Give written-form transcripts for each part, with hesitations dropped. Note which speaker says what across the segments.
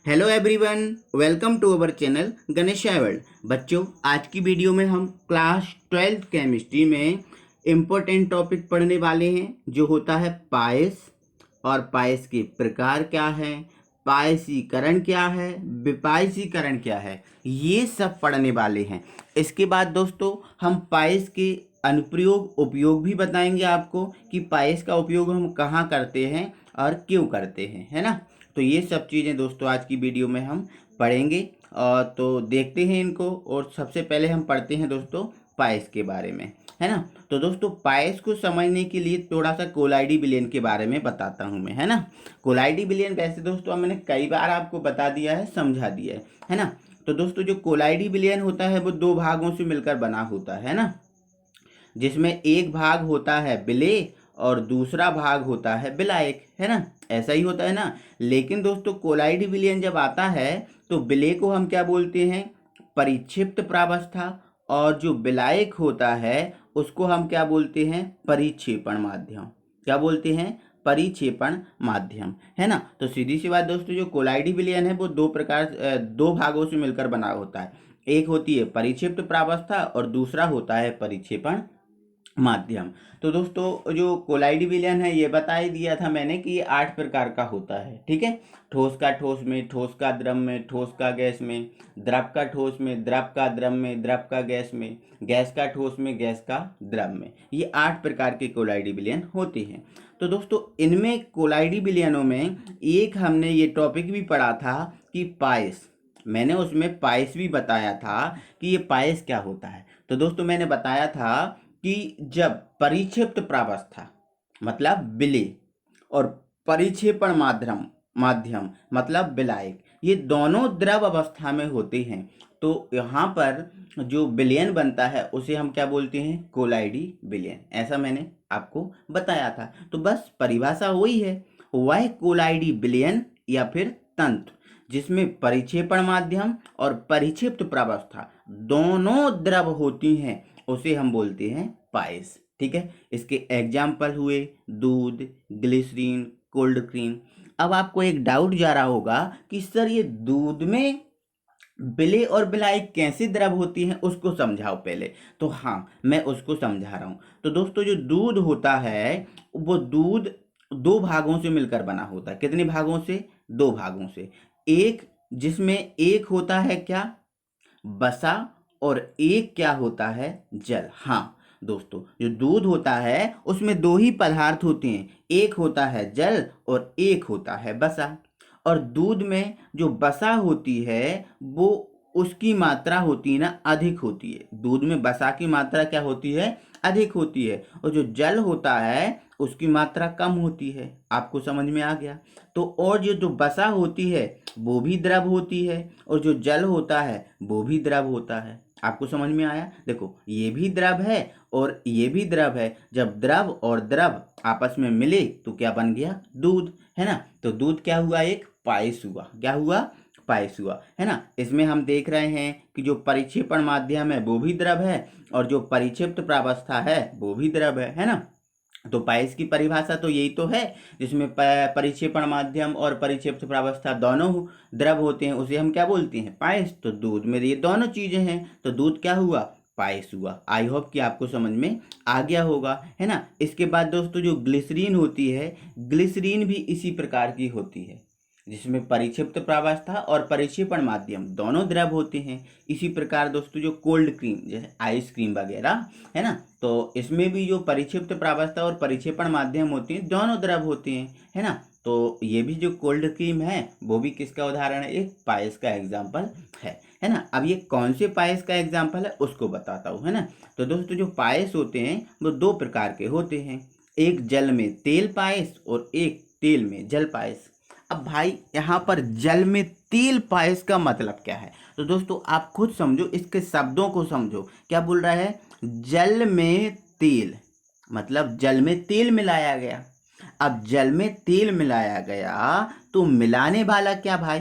Speaker 1: Hello everyone, welcome to our channel Ganeshay world. बच्चों, आज की वीडियो में हम क्लास 12th केमिस्ट्री में इम्पोर्टेंट टॉपिक पढ़ने वाले हैं, जो होता है पायस। और पायस के प्रकार क्या है, पायसीकरण क्या है, विपायसीकरण क्या है, ये सब पढ़ने वाले हैं। इसके बाद दोस्तों हम पायस के अनुप्रयोग उपयोग भी बताएंगे आपको कि पायस का उपयोग हम कहाँ करते हैं और क्यों करते हैं, है ना। तो ये सब चीज़ें दोस्तों आज की वीडियो में हम पढ़ेंगे। और तो देखते हैं इनको। और सबसे पहले हम पढ़ते हैं दोस्तों पायस के बारे में, है ना। तो दोस्तों पायस को समझने के लिए थोड़ा सा कोलाइडी विलयन के बारे में बताता हूँ मैं, है ना। कोलाइडी विलयन वैसे दोस्तों मैंने कई बार आपको बता दिया है, समझा दिया है ना। तो दोस्तों जो कोलाइडी विलयन होता है वो दो भागों से मिलकर बना होता है ना, जिसमें एक भाग होता है विलेय और दूसरा भाग होता है विलायक, है ना। ऐसा ही होता है ना। लेकिन दोस्तों कोलाइडी विलयन जब आता है तो विलेय को हम क्या बोलते हैं, परिक्षिप्त प्रावस्था। और जो विलायक होता है उसको हम क्या बोलते हैं, परिक्षेपण माध्यम। क्या बोलते हैं, परिक्षेपण माध्यम, है ना। तो सीधी सी बात दोस्तों, जो कोलाइडी विलयन है वो दो भागों से मिलकर बना होता है। एक होती है परिक्षिप्त प्रावस्था और दूसरा होता है परिक्षेपण माध्यम। तो दोस्तों जो कोलाइडी विलयन है ये बता ही दिया था मैंने कि ये 8 प्रकार का होता है, ठीक है। ठोस का ठोस में, ठोस का द्रव में, ठोस का गैस में, द्रव का ठोस में, द्रव का द्रव में, द्रव का गैस में, गैस का ठोस में, गैस का द्रव में। ये 8 प्रकार के कोलाइडी विलयन होते हैं। तो दोस्तों इनमें कोलाइडी विलयनों में एक हमने ये टॉपिक भी पढ़ा था कि पायस। मैंने उसमें पायस भी बताया था कि ये पायस क्या होता है। तो दोस्तों मैंने बताया था कि जब परिक्षिप्त प्रावस्था मतलब विलेय और परिक्षेपण माध्यम माध्यम मतलब विलायक, ये दोनों द्रव अवस्था में होते हैं, तो यहाँ पर जो विलयन बनता है उसे हम क्या बोलते हैं, कोलाइडी विलयन। ऐसा मैंने आपको बताया था। तो बस परिभाषा वही है, वह कोलाइडी विलयन या फिर तंत्र जिसमें परिक्षेपण माध्यम और परिक्षिप्त प्रावस्था दोनों द्रव होती हैं, उसे हम बोलते हैं पायस, ठीक है। इसके एग्जाम्पल हुए दूध, ग्लिसरीन, कोल्ड क्रीम। अब आपको एक डाउट जा रहा होगा कि सर ये दूध में विलेय और विलायक कैसे द्रव होती हैं, उसको समझाओ पहले। तो हाँ, मैं उसको समझा रहा हूँ। तो दोस्तों जो दूध होता है वो दूध दो भागों से मिलकर बना होता है। कितने भागों से, दो भागों से। एक जिसमें एक होता है क्या, वसा, और एक क्या होता है, जल। हाँ दोस्तों, जो दूध होता है उसमें दो ही पदार्थ होते हैं, एक होता है जल और एक होता है वसा। और दूध में जो वसा होती है वो उसकी मात्रा होती है ना, अधिक होती है। दूध में वसा की मात्रा क्या होती है, अधिक होती है। और जो जल होता है उसकी मात्रा कम होती है। आपको समझ में आ गया। तो और जो वसा होती है वो भी द्रव होती है और जो जल होता है वो भी द्रव होता है। आपको समझ में आया। देखो ये भी द्रव है और ये भी द्रव है। जब द्रव और द्रव आपस में मिले तो क्या बन गया, दूध, है ना। तो दूध क्या हुआ, एक पायस हुआ। क्या हुआ, पायस हुआ, है ना। इसमें हम देख रहे हैं कि जो परिक्षेपण माध्यम है वो भी द्रव है और जो परिक्षिप्त प्रावस्था है वो भी द्रव है ना। तो पायस की परिभाषा तो यही तो है, जिसमें परिक्षेपण माध्यम और परिक्षिप्त प्रावस्था दोनों द्रव होते हैं, उसे हम क्या बोलते हैं, पायस। तो दूध में ये दोनों चीजें हैं, तो दूध क्या हुआ, पायस हुआ। आई होप कि आपको समझ में आ गया होगा, है ना। इसके बाद दोस्तों जो ग्लिसरीन होती है, ग्लिसरीन भी इसी प्रकार की होती है, जिसमें परिक्षिप्त प्रावस्था और परिक्षेपण माध्यम दोनों द्रव होते हैं। इसी प्रकार दोस्तों जो कोल्ड क्रीम जैसे आइसक्रीम वगैरह, है ना, तो इसमें भी जो परिक्षिप्त प्रावस्था और परिक्षेपण माध्यम होते हैं दोनों द्रव होते हैं, है ना। तो ये भी जो कोल्ड क्रीम है वो भी किसका उदाहरण है, एक पायस का एग्जाम्पल है ना। अब ये कौन से पायस का एग्जाम्पल है उसको बताता हूँ, है ना। तो दोस्तों जो पायस होते हैं वो दो प्रकार के होते हैं, एक जल में तेल पायस और एक तेल में जल पायस। अब भाई यहाँ पर जल में तेल पायस का मतलब क्या है, तो दोस्तों आप खुद समझो, इसके शब्दों को समझो। क्या बोल रहा है, जल में तेल मतलब जल में तेल मिलाया गया। अब जल में तेल मिलाया गया तो मिलाने वाला क्या भाई,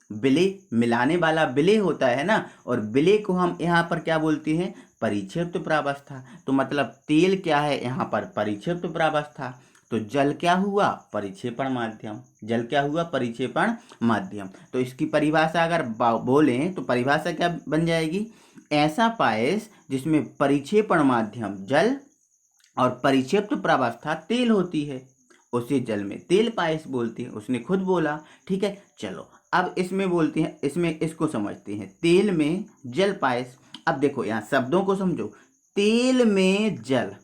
Speaker 1: विलेय। मिलाने वाला विलेय होता है ना। और विलेय को हम यहाँ पर क्या बोलते हैं, परिक्षिप्त प्रावस्था। तो मतलब तेल क्या है यहाँ पर, परिक्षिप्त प्रावस्था। तो जल क्या हुआ? परिक्षेपण माध्यम। जल क्या हुआ? परिक्षेपण माध्यम। तो इसकी परिभाषा अगर बोलें तो परिभाषा क्या बन जाएगी? ऐसा पायस जिसमें परिक्षेपण माध्यम जल और परिक्षिप्त प्रावस्था तेल होती है, उसे जल में तेल पायस बोलते हैं। उसने खुद बोला। ठीक है, चलो अब इसमें बोलते हैं, इसमें इसको समझते हैं, तेल में जल पायस। अब देखो यहाँ शब्दों को समझो, तेल में जल।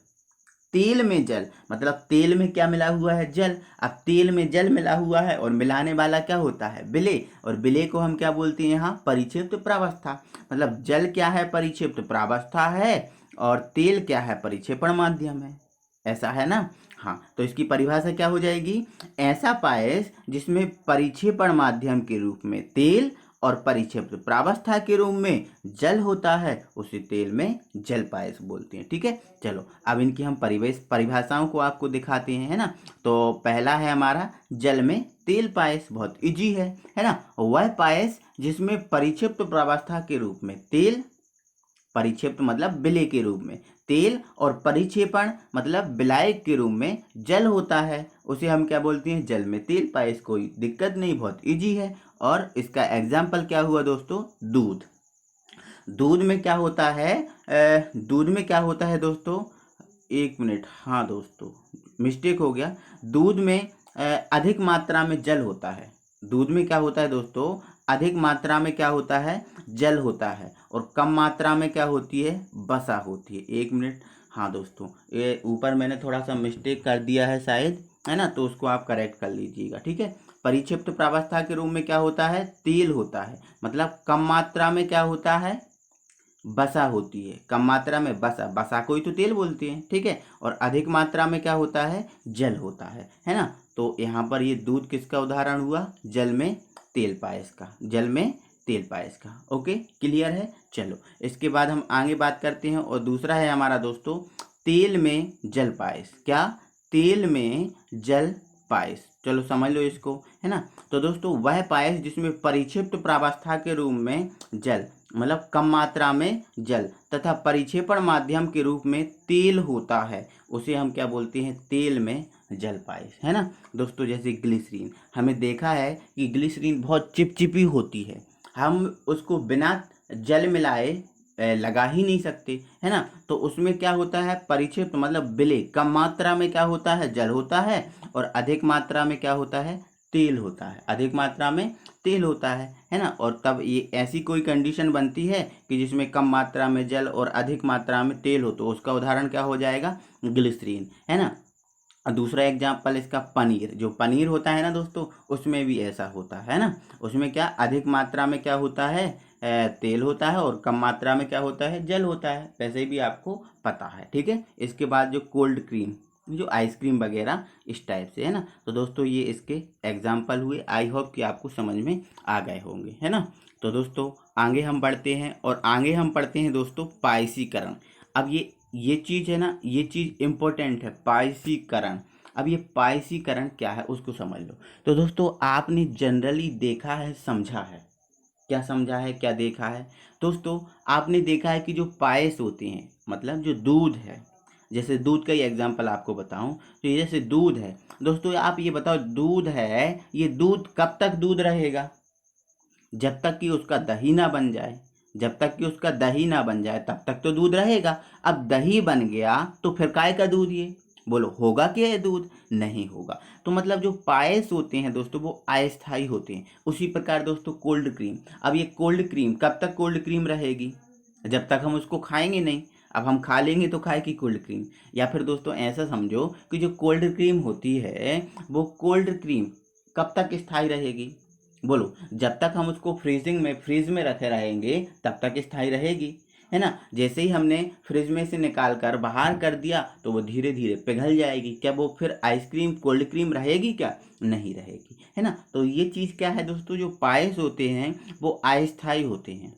Speaker 1: तेल में जल मतलब तेल में क्या मिला हुआ है? जल। अब तेल में जल मिला हुआ है और मिलाने वाला क्या होता है? विलेय। और विलेय को हम क्या बोलते हैं यहाँ? परिक्षिप्त प्रावस्था। मतलब जल क्या है? परिक्षिप्त प्रावस्था है और तेल क्या है? परिक्षेपण माध्यम है। ऐसा है ना? हाँ, तो इसकी परिभाषा क्या हो जाएगी? ऐसा पायस जिसमें परिक्षेपण माध्यम के रूप में तेल और परिक्षिप्त प्रावस्था के रूप में जल होता है, उसे तेल में जल पायस बोलते हैं। ठीक है, चलो अब इनकी हम परिभाषाओं को आपको दिखाते हैं, है ना। तो पहला है हमारा जल में तेल पायस, बहुत इजी है ना। वह पायस जिसमें परिक्षिप्त प्रावस्था के रूप में तेल, परिक्षिप्त मतलब विलेय के रूप में तेल, और परिक्षेपण मतलब विलायक के रूप में जल होता है, उसे हम क्या बोलते हैं? जल में तेल पायस। कोई दिक्कत नहीं, बहुत इजी है। और इसका एग्जाम्पल क्या हुआ दोस्तों? दूध। दूध में क्या होता है? दूध में क्या होता है दोस्तों? एक मिनट, हाँ दोस्तों मिस्टेक हो गया। दूध में अधिक मात्रा में जल होता है। दूध में क्या होता है दोस्तों? अधिक मात्रा में क्या होता है? जल होता है। और कम मात्रा में क्या होती है? वसा होती है। एक मिनट, हाँ दोस्तों ये ऊपर मैंने थोड़ा सा मिस्टेक कर दिया है शायद, है ना, तो उसको आप करेक्ट कर लीजिएगा। ठीक है, परिक्षिप्त प्रावस्था के रूप में क्या होता है? तेल होता है। मतलब कम मात्रा में क्या होता है? बसा होती है। कम मात्रा में बसा को ही तो तेल बोलते हैं। ठीक है, और अधिक मात्रा में क्या होता है? जल होता है ना। तो यहाँ पर ये दूध किसका उदाहरण हुआ? जल में तेल पायस का। जल में तेल पायस का। ओके, क्लियर है। चलो इसके बाद हम आगे बात करते हैं, और दूसरा है हमारा दोस्तों तेल में जल पायस। क्या? तेल में जल पायस। चलो समझ लो इसको, है ना। तो दोस्तों वह पायस जिसमें परिक्षिप्त प्रावस्था के रूप में जल मतलब कम मात्रा में जल तथा परिक्षेपण माध्यम के रूप में तेल होता है, उसे हम क्या बोलते हैं? तेल में जल पायस, है ना दोस्तों। जैसे ग्लिसरीन, हमें देखा है कि ग्लिसरीन बहुत चिपचिपी होती है, हम उसको बिना जल मिलाए लगा ही नहीं सकते, है ना। तो उसमें क्या होता है? परिक्षिप्त मतलब विलेय। कम मात्रा में क्या होता है? जल होता है, और अधिक मात्रा में क्या होता है? तेल होता है। अधिक मात्रा में तेल होता है ना। और तब ये ऐसी कोई कंडीशन बनती है कि जिसमें कम मात्रा में जल और अधिक मात्रा में तेल हो, तो उसका उदाहरण क्या हो जाएगा? ग्लिसरीन, है ना। और दूसरा एग्जाम्पल इसका पनीर। जो पनीर होता है ना दोस्तों, उसमें भी ऐसा होता है ना। उसमें क्या अधिक मात्रा में क्या होता है? तेल होता है, और कम मात्रा में क्या होता है? जल होता है। वैसे भी आपको पता है। ठीक है, इसके बाद जो कोल्ड क्रीम, जो आइसक्रीम वगैरह इस टाइप से, है ना। तो दोस्तों ये इसके एग्जाम्पल हुए। आई होप कि आपको समझ में आ गए होंगे, है ना। तो दोस्तों आगे हम बढ़ते हैं, और आगे हम पढ़ते हैं दोस्तों पायसीकरण। अब ये चीज़ है ना, ये चीज़ इम्पोर्टेंट है, पायसीकरण। अब ये पायसीकरण क्या है उसको समझ लो। तो दोस्तों आपने जनरली देखा है, समझा है, क्या समझा है, क्या देखा है दोस्तों? आपने देखा है कि जो पायस होते हैं, मतलब जो दूध है, जैसे दूध का ही एग्जांपल आपको बताऊं, तो ये जैसे दूध है दोस्तों, आप ये बताओ दूध है, ये दूध कब तक दूध रहेगा? जब तक कि उसका दही ना बन जाए। जब तक कि उसका दही ना बन जाए तब तक तो दूध रहेगा। अब दही बन गया तो फिर काय का दूध? ये बोलो होगा क्या ये दूध? नहीं होगा। तो मतलब जो पायस होते हैं दोस्तों वो अस्थायी होते हैं। उसी प्रकार दोस्तों कोल्ड क्रीम, अब ये कोल्ड क्रीम कब तक कोल्ड क्रीम रहेगी? जब तक हम उसको खाएंगे नहीं। अब हम खा लेंगे तो खाएगी कोल्ड क्रीम। या फिर दोस्तों ऐसा समझो कि जो कोल्ड क्रीम होती है वो कोल्ड क्रीम कब तक स्थायी रहेगी? बोलो, जब तक हम उसको फ्रीज में रखे रहेंगे तब तक स्थायी रहेगी, है ना। जैसे ही हमने फ्रिज में से निकाल कर बाहर कर दिया तो वो धीरे धीरे पिघल जाएगी। क्या वो फिर आइसक्रीम कोल्ड क्रीम रहेगी? क्या नहीं रहेगी, है ना। तो ये चीज़ क्या है दोस्तों, जो पायस होते हैं वो अस्थायी होते हैं।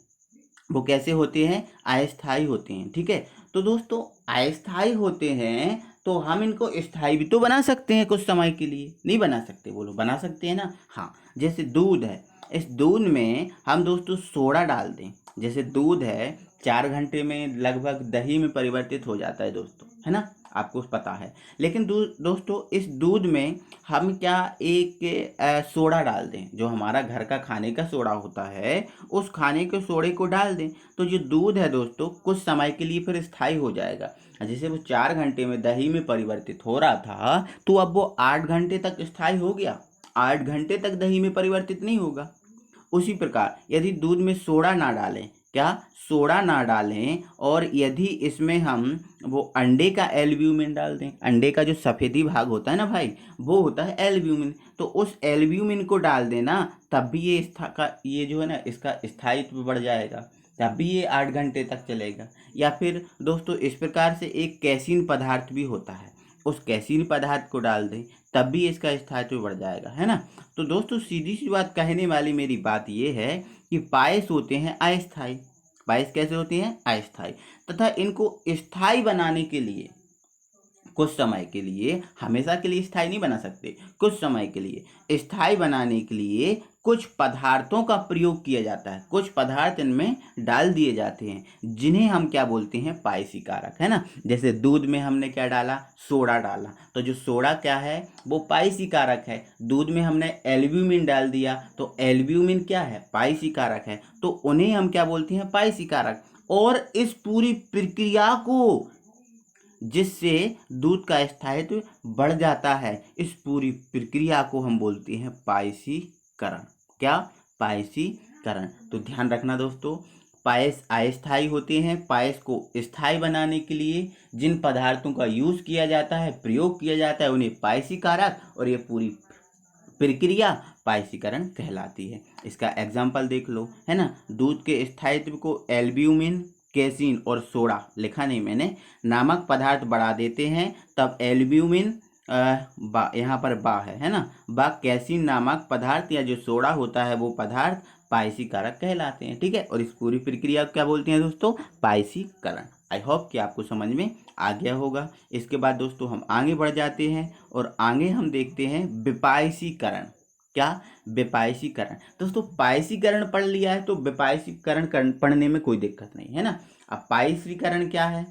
Speaker 1: वो कैसे होते हैं? अस्थायी होते हैं। ठीक है, तो दोस्तों अस्थायी होते हैं तो हम इनको स्थायी भी तो बना सकते हैं कुछ समय के लिए, नहीं बना सकते? बोलो बना सकते हैं ना। हाँ, जैसे दूध है, इस दूध में हम दोस्तों सोडा डाल दें, जैसे दूध है 4 घंटे में लगभग दही में परिवर्तित हो जाता है दोस्तों, है ना। आपको पता है। लेकिन दोस्तों इस दूध में हम क्या एक सोडा डाल दें, जो हमारा घर का खाने का सोडा होता है, उस खाने के सोडे को डाल दें, तो जो दूध है दोस्तों कुछ समय के लिए फिर स्थायी हो जाएगा। जैसे वो 4 घंटे में दही में परिवर्तित हो रहा था, तो अब वो 8 घंटे तक स्थायी हो गया। 8 घंटे तक दही में परिवर्तित नहीं होगा। उसी प्रकार यदि दूध में सोडा ना डालें, क्या सोडा ना डालें, और यदि इसमें हम वो अंडे का एल्ब्यूमिन डाल दें, अंडे का जो सफ़ेदी भाग होता है ना भाई, वो होता है एल्ब्यूमिन, तो उस एल्ब्यूमिन को डाल देना, तब भी ये जो है ना इसका स्थायित्व बढ़ जाएगा, तब भी ये 8 घंटे तक चलेगा। या फिर दोस्तों इस प्रकार से एक कैसीन पदार्थ भी होता है, उस कैसीन पदार्थ को डाल दें, तब भी इसका स्थायित्व बढ़ जाएगा, है ना। तो दोस्तों सीधी सी बात कहने वाली मेरी बात ये है कि पायस होते हैं अस्थायी। पायस कैसे होते हैं? अस्थायी। तथा इनको स्थायी बनाने के लिए कुछ समय के लिए, हमेशा के लिए स्थायी नहीं बना सकते, कुछ समय के लिए स्थायी बनाने के लिए कुछ पदार्थों का प्रयोग किया जाता है, कुछ पदार्थ इनमें डाल दिए जाते हैं, जिन्हें हम क्या बोलते हैं? पायसी कारक, है ना। जैसे दूध में हमने क्या डाला? सोडा डाला, तो जो सोडा क्या है? वो पायसी कारक है। दूध में हमने एल्ब्यूमिन डाल दिया, तो एल्ब्यूमिन क्या है? पायसी कारक है। तो उन्हें हम क्या बोलते हैं? पायसी कारक। और इस पूरी प्रक्रिया को, जिससे दूध का स्थायित्व बढ़ जाता है, इस पूरी प्रक्रिया को हम बोलते हैं पायसीकरण। क्या? पायसीकरण। तो ध्यान रखना दोस्तों, पायस अस्थायी होते हैं। पायस को स्थायी बनाने के लिए जिन पदार्थों का यूज किया जाता है, प्रयोग किया जाता है, उन्हें पायसीकारक, और ये पूरी प्रक्रिया पायसीकरण कहलाती है। इसका एग्जाम्पल देख लो, है ना। दूध के स्थायित्व को एल्ब्यूमिन, कैसीन और सोडा, लिखा नहीं मैंने, नामक पदार्थ बढ़ा देते हैं, तब एल्ब्यूमिन यहाँ पर बा है ना, बा कैसीन नामक पदार्थ या जो सोडा होता है वो पदार्थ पायसीकारक कहलाते हैं। ठीक है, और इस पूरी प्रक्रिया को क्या बोलते हैं दोस्तों? पायसीकरण। आई होप कि आपको समझ में आ गया होगा। इसके बाद दोस्तों हम आगे बढ़ जाते हैं और आगे हम देखते हैं विपायसीकरण। क्या? विपायसीकरण। दोस्तों पायसीकरण पढ़ लिया है तो विपायसीकरण पढ़ने में कोई दिक्कत नहीं है ना। अब पायसीकरण क्या है?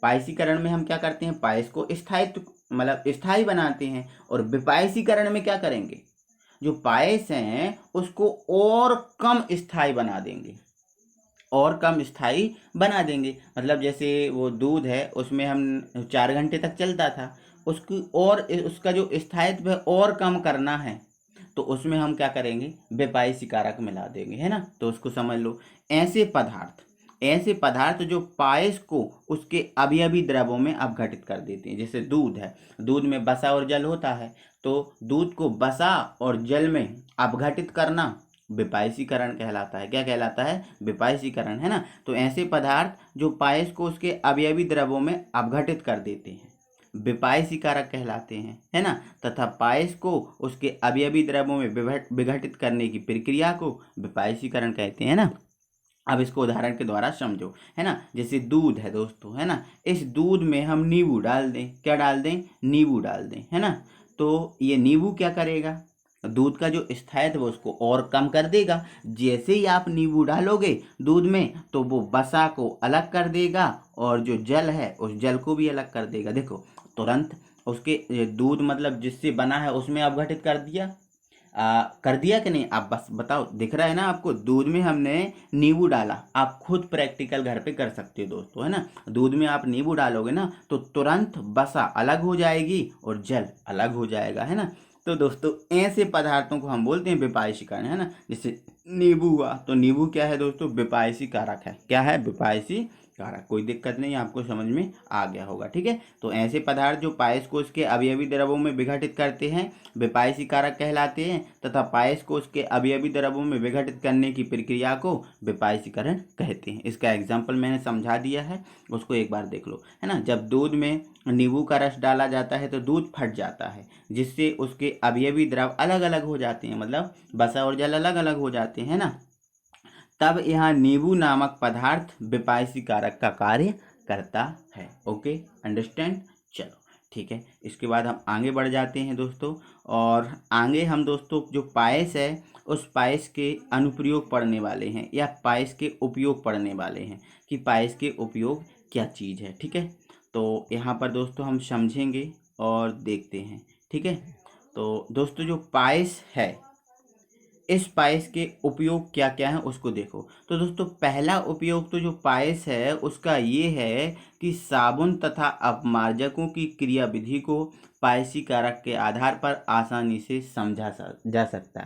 Speaker 1: पायसीकरण में हम क्या करते हैं? पायस को स्थायित्व मतलब स्थायी बनाते हैं, और विपायसीकरण में क्या करेंगे? जो पायस हैं उसको और कम स्थायी बना देंगे, और कम स्थायी बना देंगे। मतलब जैसे वो दूध है, उसमें हम 4 घंटे तक चलता था, उसकी और उसका जो स्थायित्व है और कम करना है, तो उसमें हम क्या करेंगे? विपायसी कारक मिला देंगे, है ना। तो उसको समझ लो। ऐसे पदार्थ जो पायस को उसके अवयवी द्रव्यों में अपघटित कर देते हैं। जैसे दूध है, दूध में वसा और जल होता है, तो दूध को वसा और जल में अपघटित करना विपायसीकरण कहलाता है। क्या कहलाता है? विपायसीकरण, है ना। तो ऐसे पदार्थ जो पायस को उसके अवयवी द्रव्यों में अपघटित कर देते हैं विपायसी कारक कहलाते हैं, है ना। तथा पायस को उसके अवयवी द्रव्यों में विघटित करने की प्रक्रिया को विपायसीकरण कहते हैं ना। अब इसको उदाहरण के द्वारा समझो, है ना। जैसे दूध है दोस्तों, है ना, इस दूध में हम नींबू डाल दें। क्या डाल दें? नींबू डाल दें, है ना। तो ये नींबू क्या करेगा? दूध का जो स्थायित्व है उसको और कम कर देगा। जैसे ही आप नींबू डालोगे दूध में, तो वो वसा को अलग कर देगा, और जो जल है उस जल को भी अलग कर देगा। देखो तुरंत उसके दूध मतलब जिससे बना है उसमें अपघटित कर दिया कि नहीं? आप बस बताओ, दिख रहा है ना आपको? दूध में हमने नींबू डाला। आप खुद प्रैक्टिकल घर पे कर सकते हो दोस्तों, है ना। दूध में आप नींबू डालोगे ना, तो तुरंत वसा अलग हो जाएगी और जल अलग हो जाएगा, है ना। तो दोस्तों ऐसे पदार्थों को हम बोलते हैं विपायसी कारक, है ना। जैसे नींबू हुआ, तो नींबू क्या है दोस्तों? विपायसी कारक है। क्या है? विपायसी कारक। कोई दिक्कत नहीं, आपको समझ में आ गया होगा। ठीक है, तो ऐसे पदार्थ जो पायस को उसके अवयवी द्रव्यों में विघटित करते हैं विपायसी कारक कहलाते हैं, तथा पायस को उसके अवयवी द्रव्यों में विघटित करने की प्रक्रिया को विपायसीकरण कहते हैं। इसका एग्जाम्पल मैंने समझा दिया है, उसको एक बार देख लो, है ना। जब दूध में नींबू का रस डाला जाता है तो दूध फट जाता है, जिससे उसके अवयवी द्रव अलग अलग हो जाते हैं, मतलब वसा और जल अलग अलग हो जाते हैं ना। तब यहाँ नींबू नामक पदार्थ विपायसी कारक का कार्य करता है। Okay, understand? चलो ठीक है। इसके बाद हम आगे बढ़ जाते हैं दोस्तों, और आगे हम दोस्तों जो पायस है उस पायस के अनुप्रयोग पढ़ने वाले हैं, या पायस के उपयोग पढ़ने वाले हैं कि पायस के उपयोग क्या चीज़ है। ठीक है, तो यहाँ पर दोस्तों हम समझेंगे और देखते हैं, ठीक है। तो दोस्तों जो पायस है, इस पायस के उपयोग क्या क्या है उसको देखो। तो दोस्तों पहला उपयोग तो जो पायस है उसका ये है कि साबुन तथा अपमार्जकों की क्रियाविधि को पायसी कारक के आधार पर आसानी से समझा जा सकता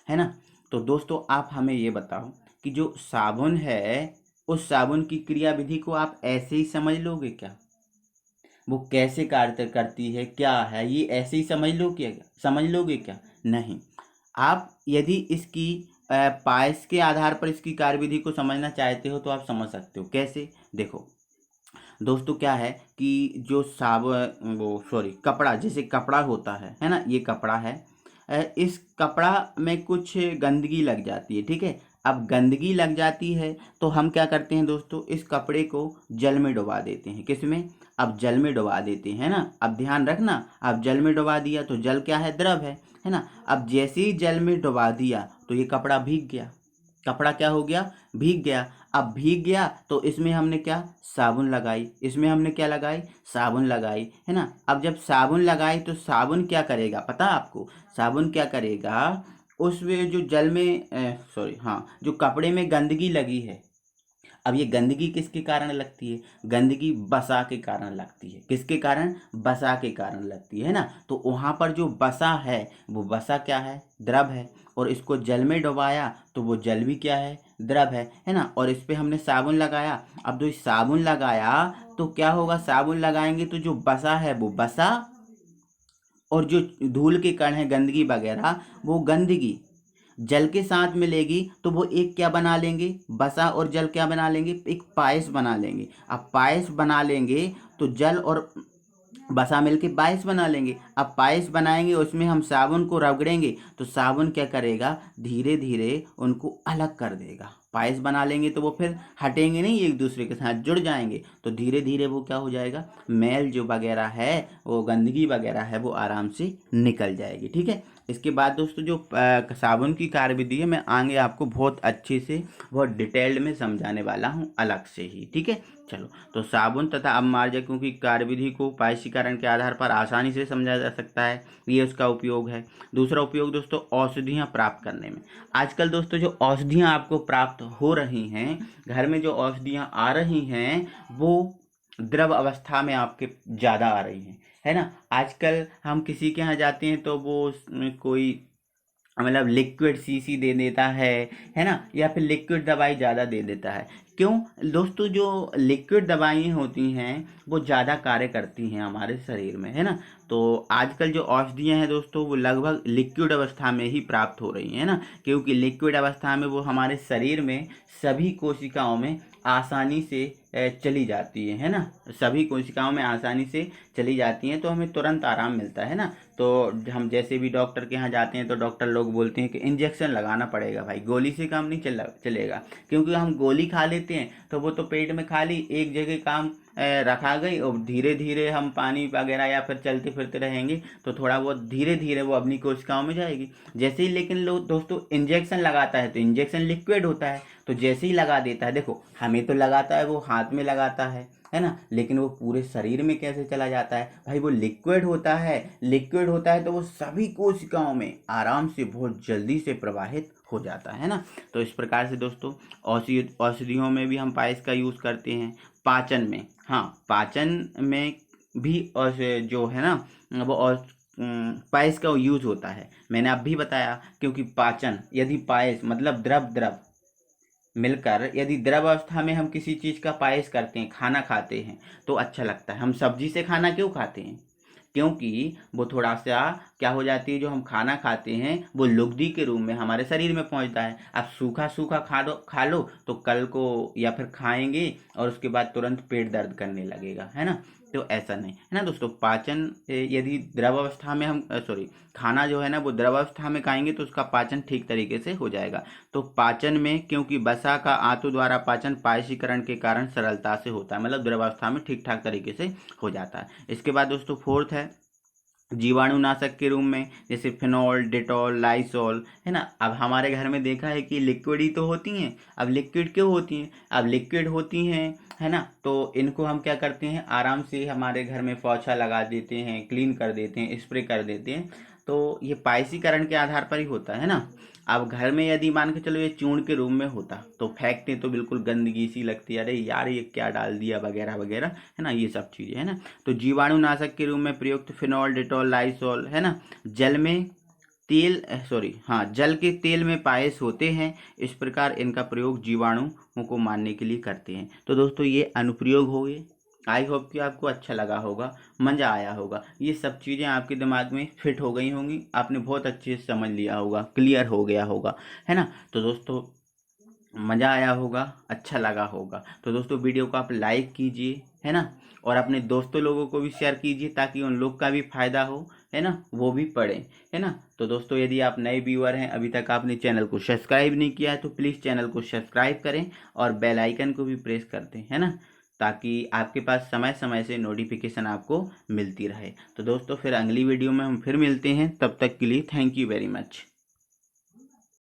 Speaker 1: है ना। तो दोस्तों आप हमें ये बताओ कि जो साबुन है उस साबुन की क्रियाविधि को आप ऐसे ही समझ लोगे क्या? वो कैसे कार्य करती है, क्या है, ये ऐसे ही समझ लोगे क्या? नहीं। आप यदि इसकी पायस के आधार पर इसकी कार्यविधि को समझना चाहते हो तो आप समझ सकते हो। कैसे? देखो दोस्तों क्या है कि जो कपड़ा, जैसे कपड़ा होता है ना, ये कपड़ा है। इस कपड़ा में कुछ गंदगी लग जाती है, ठीक है। अब गंदगी लग जाती है तो हम क्या करते हैं दोस्तों, इस कपड़े को जल में डुबा देते हैं। किस में? अब जल में डुबा देते हैं ना। अब ध्यान रखना, अब जल में डुबा दिया तो जल क्या है? द्रव है ना। अब जैसे ही जल में डुबा दिया तो ये कपड़ा भीग गया। कपड़ा क्या हो गया? भीग गया। अब भीग गया तो इसमें हमने क्या? साबुन लगाई। इसमें हमने क्या लगाई? साबुन लगाई, है ना। अब जब साबुन लगाई तो साबुन क्या करेगा पता है आपको? साबुन क्या करेगा, उसमें जो जल में जो कपड़े में गंदगी लगी है, अब ये गंदगी किसके कारण लगती है? गंदगी बसा के कारण लगती है। किसके कारण? बसा के कारण लगती है ना। तो वहाँ पर जो बसा है वो बसा क्या है? द्रव है। और इसको जल में डुबाया तो वो जल भी क्या है? द्रव है ना। और इस पे हमने साबुन लगाया। अब जो साबुन लगाया तो क्या होगा? साबुन लगाएंगे तो जो बसा है वो बसा, और जो धूल के कण है, गंदगी वगैरह, वो गंदगी जल के साथ मिलेगी तो वो एक क्या बना लेंगे? बसा और जल क्या बना लेंगे? एक पायस बना लेंगे। अब पायस बना लेंगे तो जल और बसा मिलके पायस बना लेंगे। अब पायस बनाएंगे, उसमें हम साबुन को रगड़ेंगे तो साबुन क्या करेगा? धीरे धीरे उनको अलग कर देगा। पायस बना लेंगे तो वो फिर हटेंगे नहीं, एक दूसरे के साथ जुड़ जाएंगे। तो धीरे धीरे वो क्या हो जाएगा? मैल जो वगैरह है, वो गंदगी वगैरह है, वो आराम से निकल जाएगी, ठीक है। इसके बाद दोस्तों जो साबुन की कार्यविधि है, मैं आगे आपको बहुत अच्छे से, बहुत डिटेल्ड में समझाने वाला हूँ अलग से ही, ठीक है। चलो, तो साबुन तथा अपमार्जकों की कार्यविधि को पायसीकरण के आधार पर आसानी से समझा जा सकता है, ये उसका उपयोग है। दूसरा उपयोग दोस्तों औषधियाँ प्राप्त करने में। आजकल दोस्तों जो औषधियाँ आपको प्राप्त हो रही हैं, घर में जो औषधियाँ आ रही हैं, वो द्रव अवस्था में आपके ज़्यादा आ रही हैं, है ना। आजकल हम किसी के यहाँ जाते हैं तो वो उसमें कोई मतलब लिक्विड शीशी दे देता है ना, या फिर लिक्विड दवाई ज़्यादा दे देता है। क्यों दोस्तों? जो लिक्विड दवाई होती हैं वो ज़्यादा कार्य करती हैं हमारे शरीर में, है ना। तो आजकल जो औषधियाँ हैं दोस्तों वो लगभग लिक्विड अवस्था में ही प्राप्त हो रही हैं ना, क्योंकि लिक्विड अवस्था में वो हमारे शरीर में सभी कोशिकाओं में आसानी से चली जाती है ना। सभी कोशिकाओं में आसानी से चली जाती हैं तो हमें तुरंत आराम मिलता है ना। तो हम जैसे भी डॉक्टर के यहाँ जाते हैं तो डॉक्टर लोग बोलते हैं कि इंजेक्शन लगाना पड़ेगा भाई, गोली से काम नहीं चलेगा। क्योंकि हम गोली खा लेते हैं तो वो तो पेट में खा ली, एक जगह काम रखा गई, और धीरे धीरे हम पानी वगैरह या फिर चलते फिरते रहेंगे तो थोड़ा बहुत धीरे धीरे वो अपनी कोशिकाओं में जाएगी। जैसे ही लेकिन लोग दोस्तों इंजेक्शन लगाता है तो इंजेक्शन लिक्विड होता है, तो जैसे ही लगा देता है, देखो हमें तो लगाता है, वो हाथ में लगाता है ना, लेकिन वो पूरे शरीर में कैसे चला जाता है भाई? वो लिक्विड होता है। लिक्विड होता है तो वो सभी कोशिकाओं में आराम से बहुत जल्दी से प्रवाहित हो जाता है ना। तो इस प्रकार से दोस्तों औषधियों में भी हम पायस का यूज़ करते हैं। पाचन में, हाँ पाचन में भी जो है ना वो पायस का यूज़ होता है। मैंने अब भी बताया, क्योंकि पाचन, यदि पायस मतलब द्रव द्रव मिलकर, यदि द्रव अवस्था में हम किसी चीज़ का पायस करते हैं, खाना खाते हैं, तो अच्छा लगता है। हम सब्जी से खाना क्यों खाते हैं? क्योंकि वो थोड़ा सा क्या हो जाती है, जो हम खाना खाते हैं वो लुगदी के रूप में हमारे शरीर में पहुंचता है। अब सूखा सूखा खा लो तो कल को या फिर खाएंगे और उसके बाद तुरंत पेट दर्द करने लगेगा, है ना। तो ऐसा नहीं है ना दोस्तों। पाचन यदि द्रव अवस्था में हम खाना जो है ना वो द्रव अवस्था में खाएंगे तो उसका पाचन ठीक तरीके से हो जाएगा। तो पाचन में, क्योंकि वसा का आंतों द्वारा पाचन पायसीकरण के कारण सरलता से होता है, मतलब द्रवावस्था में ठीक ठाक तरीके से हो जाता है। इसके बाद दोस्तों फोर्थ है जीवाणुनाशक के रूप में, जैसे फिनॉल, डेटॉल, लाइसॉल, है ना। अब हमारे घर में देखा है कि लिक्विड ही तो होती हैं। अब लिक्विड क्यों होती हैं? अब लिक्विड होती हैं, है ना, तो इनको हम क्या करते हैं, आराम से हमारे घर में पोछा लगा देते हैं, क्लीन कर देते हैं, स्प्रे कर देते हैं। तो ये पाइसीकरण के आधार पर ही होता है ना। अब घर में यदि मान के चलो ये चूर्ण के रूप में होता तो फेंकते तो बिल्कुल गंदगी सी लगती है, अरे यार ये क्या डाल दिया वगैरह वगैरह, है ना, ये सब चीज़ें, है ना। तो जीवाणुनाशक के रूप में प्रयुक्त फिनॉल, डेटॉल, लाइसॉल, है ना, जल में तेल सॉरी हाँ जल के तेल में पायस होते हैं। इस प्रकार इनका प्रयोग जीवाणुओं को मारने के लिए करते हैं। तो दोस्तों ये अनुप्रयोग हो गए। आई होप कि आपको अच्छा लगा होगा, मज़ा आया होगा, ये सब चीज़ें आपके दिमाग में फिट हो गई होंगी, आपने बहुत अच्छे से समझ लिया होगा, क्लियर हो गया होगा, है ना। तो दोस्तों मज़ा आया होगा, अच्छा लगा होगा। तो दोस्तों वीडियो को आप लाइक कीजिए, है ना, और अपने दोस्तों लोगों को भी शेयर कीजिए ताकि उन लोग का भी फायदा हो, है ना, वो भी पढ़ें, है ना। तो दोस्तों यदि आप नए व्यूअर हैं, अभी तक आपने चैनल को सब्सक्राइब नहीं किया है तो प्लीज़ चैनल को सब्सक्राइब करें और बेल आइकन को भी प्रेस कर दें, है ना, ताकि आपके पास समय समय से नोटिफिकेशन आपको मिलती रहे। तो दोस्तों फिर अगली वीडियो में हम फिर मिलते हैं, तब तक के लिए थैंक यू वेरी मच।